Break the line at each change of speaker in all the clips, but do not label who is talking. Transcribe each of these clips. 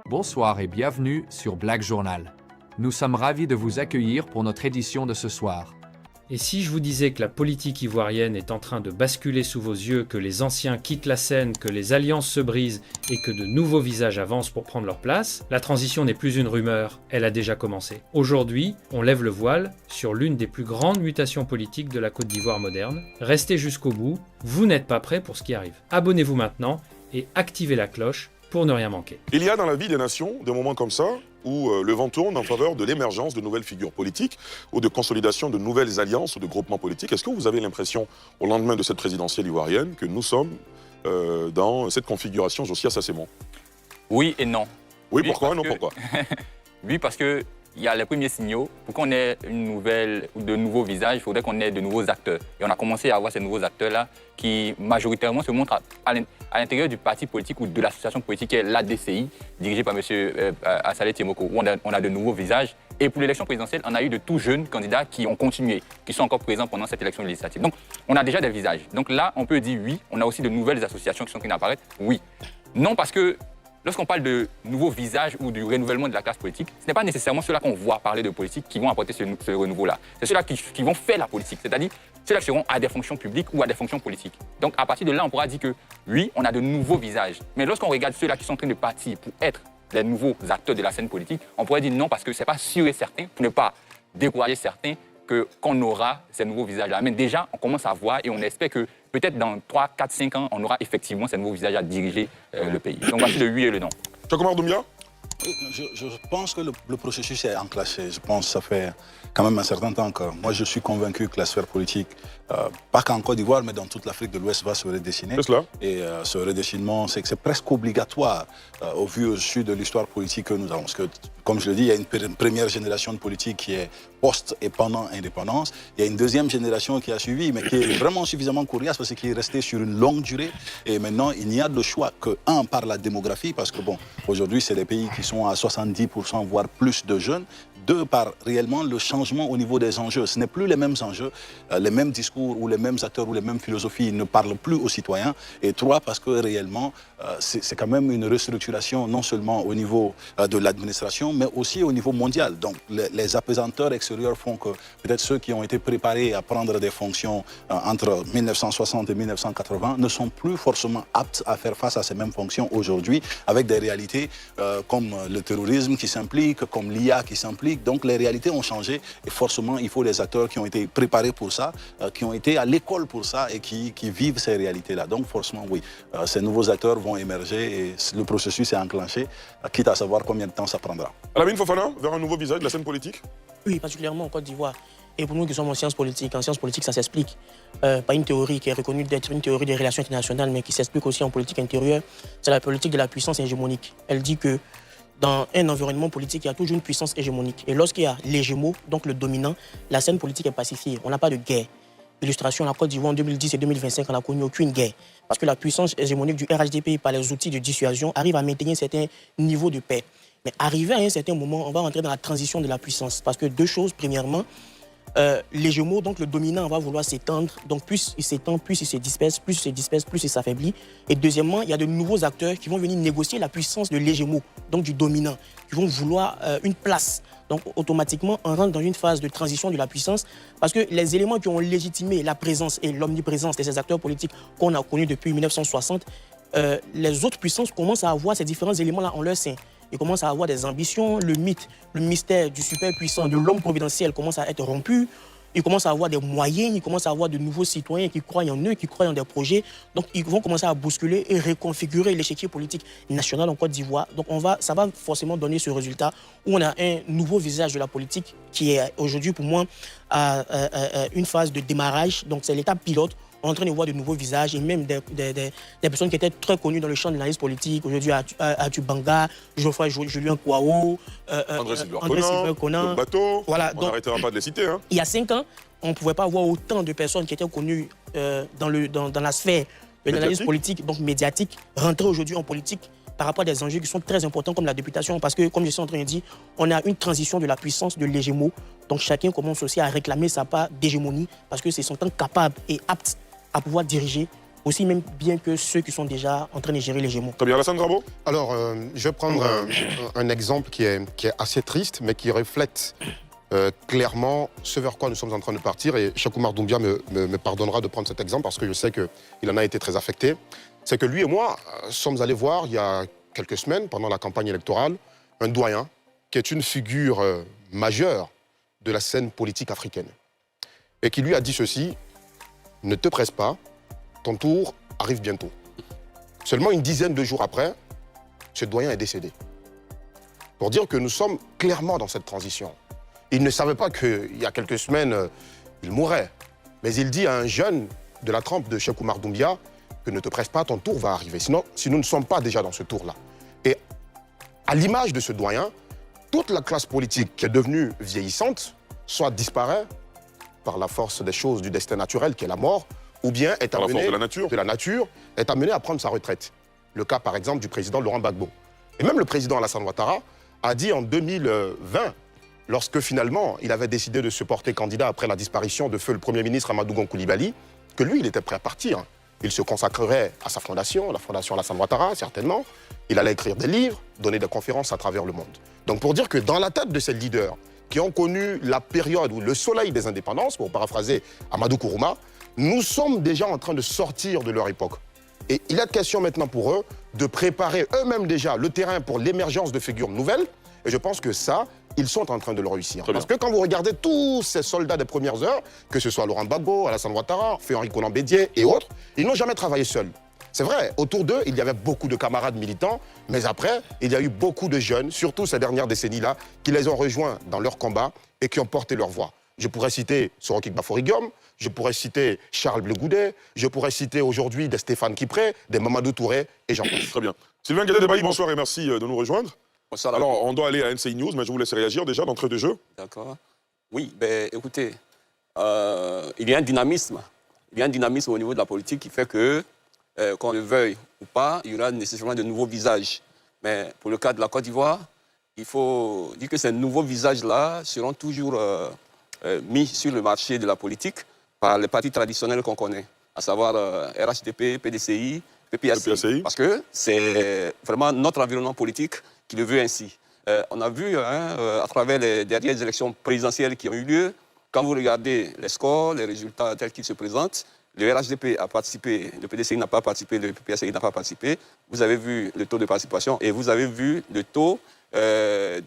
Bonsoir et bienvenue sur Black Journal. Nous sommes ravis de vous accueillir pour notre édition de ce soir.
Et si je vous disais que la politique ivoirienne est en train de basculer sous vos yeux, que les anciens quittent la scène, que les alliances se brisent et que de nouveaux visages avancent pour prendre leur place, la transition n'est plus une rumeur, elle a déjà commencé. Aujourd'hui, on lève le voile sur l'une des plus grandes mutations politiques de la Côte d'Ivoire moderne. Restez jusqu'au bout, vous n'êtes pas prêts pour ce qui arrive. Abonnez-vous maintenant et activez la cloche pour ne rien manquer.
Il y a dans la vie des nations des moments comme ça où le vent tourne en faveur de l'émergence de nouvelles figures politiques ou de consolidation de nouvelles alliances ou de groupements politiques. Est-ce que vous avez l'impression, au lendemain de cette présidentielle ivoirienne, que nous sommes dans cette configuration Josias Assemon?
Oui et non.
Oui, pourquoi? Non, pourquoi?
Oui, parce qu'il y a les premiers signaux. Pour qu'on ait une nouvelle ou de nouveaux visages, il faudrait qu'on ait de nouveaux acteurs. Et on a commencé à avoir ces nouveaux acteurs-là qui, majoritairement, se montrent à l'intérieur du parti politique ou de l'association politique qui est l'ADCI, dirigée par M. Assalé Tiemoko, où on a de nouveaux visages. Et pour l'élection présidentielle, on a eu de tout jeunes candidats qui ont continué, qui sont encore présents pendant cette élection législative. Donc, on a déjà des visages. Donc là, on peut dire oui. On a aussi de nouvelles associations qui sont en train d'apparaître. Oui. Non, parce que lorsqu'on parle de nouveaux visages ou du renouvellement de la classe politique, ce n'est pas nécessairement ceux-là qu'on voit parler de politique qui vont apporter ce renouveau-là. C'est ceux-là qui vont faire la politique, c'est-à-dire ceux-là qui seront à des fonctions publiques ou à des fonctions politiques. Donc à partir de là, on pourra dire que oui, on a de nouveaux visages. Mais lorsqu'on regarde ceux-là qui sont en train de partir pour être les nouveaux acteurs de la scène politique, on pourrait dire non parce que ce n'est pas sûr et certain, pour ne pas décourager certains, qu'on aura ces nouveaux visages-là. Mais déjà, on commence à voir et on espère que peut-être dans 3, 4, 5 ans, on aura effectivement ces nouveaux visages à diriger le pays. Donc voici le oui et le non.
Chocomar Doumbia?
Je pense que le processus est enclenché. Je pense que ça fait quand même un certain temps que moi je suis convaincu que la sphère politique, pas qu'en Côte d'Ivoire, mais dans toute l'Afrique de l'Ouest, va se redessiner.
C'est cela.
Et ce redessinement, c'est presque obligatoire au vu au su de l'histoire politique que nous avons. Parce que, comme je le dis, il y a une première génération de politique qui est post et pendant indépendance. Il y a une deuxième génération qui a suivi, mais qui est vraiment suffisamment coriace parce qu'il est resté sur une longue durée. Et maintenant, il n'y a de choix que, un, par la démographie, parce que, bon, aujourd'hui, c'est des pays qui sont à 70%, voire plus de jeunes. Deux, par réellement le changement au niveau des enjeux. Ce n'est plus les mêmes enjeux, les mêmes discours ou les mêmes acteurs ou les mêmes philosophies ne parlent plus aux citoyens. Et trois, parce que réellement, c'est quand même une restructuration non seulement au niveau de l'administration, mais aussi au niveau mondial. Donc les apesanteur extérieurs font que peut-être ceux qui ont été préparés à prendre des fonctions entre 1960 et 1980 ne sont plus forcément aptes à faire face à ces mêmes fonctions aujourd'hui, avec des réalités comme le terrorisme qui s'implique, comme l'IA qui s'implique. Donc les réalités ont changé et forcément il faut des acteurs qui ont été préparés pour ça, qui ont été à l'école pour ça et qui vivent ces réalités-là. Donc forcément oui, ces nouveaux acteurs vont émerger et le processus est enclenché, quitte à savoir combien de temps ça prendra.
Alamine Fofana, vers un nouveau visage de la scène politique?
Oui, particulièrement en Côte d'Ivoire. Et pour nous qui sommes en sciences politiques ça s'explique. Pas une théorie qui est reconnue d'être une théorie des relations internationales, mais qui s'explique aussi en politique intérieure. C'est la politique de la puissance hégémonique. Elle dit que dans un environnement politique, il y a toujours une puissance hégémonique. Et lorsqu'il y a l'hégémo, donc le dominant, la scène politique est pacifiée. On n'a pas de guerre. Illustration, la Côte d'Ivoire en 2010 et 2025, on n'a connu aucune guerre. Parce que la puissance hégémonique du RHDP, par les outils de dissuasion, arrive à maintenir un certain niveau de paix. Mais arrivé à un certain moment, on va rentrer dans la transition de la puissance. Parce que deux choses, premièrement, l'hégémo, donc le dominant, va vouloir s'étendre. Donc plus il s'étend, plus il se disperse, plus il s'affaiblit. Et deuxièmement, il y a de nouveaux acteurs qui vont venir négocier la puissance de l'hégémo, donc du dominant, qui vont vouloir une place. Donc automatiquement, on rentre dans une phase de transition de la puissance parce que les éléments qui ont légitimé la présence et l'omniprésence de ces acteurs politiques qu'on a connus depuis 1960, les autres puissances commencent à avoir ces différents éléments-là en leur sein. Ils commencent à avoir des ambitions, le mythe, le mystère du super-puissant, de l'homme providentiel commence à être rompu. Ils commencent à avoir des moyens, ils commencent à avoir de nouveaux citoyens qui croient en eux, qui croient en des projets. Donc, ils vont commencer à bousculer et reconfigurer l'échiquier politique national en Côte d'Ivoire. Donc, ça va forcément donner ce résultat où on a un nouveau visage de la politique qui est aujourd'hui, pour moi, à une phase de démarrage. Donc, c'est l'étape pilote. On est en train de voir de nouveaux visages et même des personnes qui étaient très connues dans le champ de l'analyse politique. Aujourd'hui, Atu Banga, Geoffroy Julien Kouao,
André Sylvain Conan, Bateau, voilà, on n'arrêtera pas de les citer. Hein.
Il y a 5 ans, on ne pouvait pas avoir autant de personnes qui étaient connues dans la sphère de l'analyse politique, donc médiatique, rentrer aujourd'hui en politique par rapport à des enjeux qui sont très importants comme la députation. Parce que, comme je suis en train de dire, on a une transition de la puissance de l'hégémo. Donc chacun commence aussi à réclamer sa part d'hégémonie parce que c'est son temps capable et apte à pouvoir diriger aussi même bien que ceux qui sont déjà en train de gérer les Gémeaux.
Très bien, Alassane Drabo.
Alors, je vais prendre un exemple qui est assez triste, mais qui reflète clairement ce vers quoi nous sommes en train de partir. Et Cheikh Oumar Doumbia me pardonnera de prendre cet exemple parce que je sais qu'il en a été très affecté. C'est que lui et moi sommes allés voir, il y a quelques semaines, pendant la campagne électorale, un doyen qui est une figure majeure de la scène politique africaine. Et qui lui a dit ceci: ne te presse pas, ton tour arrive bientôt. Seulement une dizaine de jours après, ce doyen est décédé. Pour dire que nous sommes clairement dans cette transition. Il ne savait pas qu'il y a quelques semaines, il mourrait. Mais il dit à un jeune de la trempe de Cheikh Oumar Doumbia que ne te presse pas, ton tour va arriver. Sinon, si nous ne sommes pas déjà dans ce tour-là. Et à l'image de ce doyen, toute la classe politique qui est devenue vieillissante, soit disparaît par la force des choses, du destin naturel qui est la mort, ou bien est amenée de la nature, est amenée à prendre sa retraite. Le cas, par exemple, du président Laurent Gbagbo. Et même le président Alassane Ouattara a dit en 2020, lorsque finalement il avait décidé de se porter candidat après la disparition de feu le Premier ministre Amadou Gon Coulibaly, que lui, il était prêt à partir. Il se consacrerait à sa fondation, la fondation Alassane Ouattara, certainement. Il allait écrire des livres, donner des conférences à travers le monde. Donc pour dire que dans la tête de ces leaders qui ont connu la période où le soleil des indépendances, pour paraphraser Amadou Kourouma, nous sommes déjà en train de sortir de leur époque. Et il est question maintenant pour eux de préparer eux-mêmes déjà le terrain pour l'émergence de figures nouvelles. Et je pense que ça, ils sont en train de le réussir. Parce que quand vous regardez tous ces soldats des premières heures, que ce soit Laurent Gbagbo, Alassane Ouattara, Henri Konan Bédié et autres, ils n'ont jamais travaillé seuls. C'est vrai, autour d'eux, il y avait beaucoup de camarades militants, mais après, il y a eu beaucoup de jeunes, surtout ces dernières décennies-là, qui les ont rejoints dans leur combat et qui ont porté leur voix. Je pourrais citer Soroki Gbafori-Guillaume, je pourrais citer Charles Blé Goudet, je pourrais citer aujourd'hui des Stéphane Kipré, des Mamadou Touré et j'en passe.
Très bien. Sylvain Guedet-Debailly, bonsoir et merci de nous rejoindre. Bonsoir. Alors, on doit aller à NCI News, mais je vous laisse réagir déjà d'entrée de jeu.
D'accord. Oui, ben, écoutez, il y a un dynamisme. Il y a un dynamisme au niveau de la politique qui fait que, qu'on le veuille ou pas, il y aura nécessairement de nouveaux visages. Mais pour le cas de la Côte d'Ivoire, il faut dire que ces nouveaux visages-là seront toujours mis sur le marché de la politique par les partis traditionnels qu'on connaît, à savoir RHDP, PDCI, PPACI. Parce que c'est vraiment notre environnement politique qui le veut ainsi. On a vu à travers les dernières élections présidentielles qui ont eu lieu, quand vous regardez les scores, les résultats tels qu'ils se présentent, le RHDP a participé, le PDCI n'a pas participé, le PPACI n'a pas participé. Vous avez vu le taux de participation et vous avez vu le taux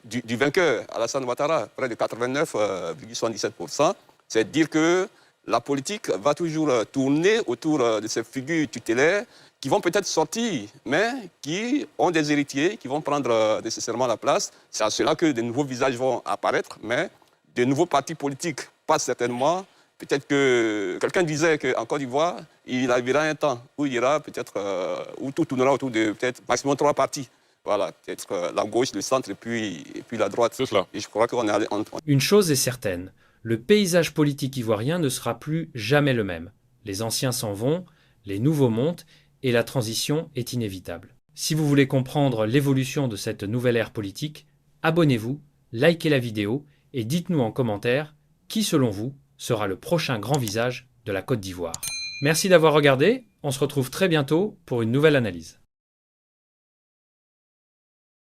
du vainqueur, Alassane Ouattara, près de 89,77%. C'est dire que la politique va toujours tourner autour de ces figures tutélaires qui vont peut-être sortir, mais qui ont des héritiers, qui vont prendre nécessairement la place. C'est à cela que de nouveaux visages vont apparaître, mais de nouveaux partis politiques, pas certainement. Peut-être que quelqu'un disait qu'en Côte d'Ivoire, il arrivera un temps où il y aura peut-être, où tout tournera autour de peut-être maximum 3 partis. Voilà, peut-être la gauche, le centre et puis la droite.
C'est cela.
Et je crois qu'on est
Une chose est certaine, le paysage politique ivoirien ne sera plus jamais le même. Les anciens s'en vont, les nouveaux montent, et la transition est inévitable. Si vous voulez comprendre l'évolution de cette nouvelle ère politique, abonnez-vous, likez la vidéo et dites-nous en commentaire qui, selon vous, sera le prochain grand visage de la Côte d'Ivoire. Merci d'avoir regardé, on se retrouve très bientôt pour une nouvelle analyse.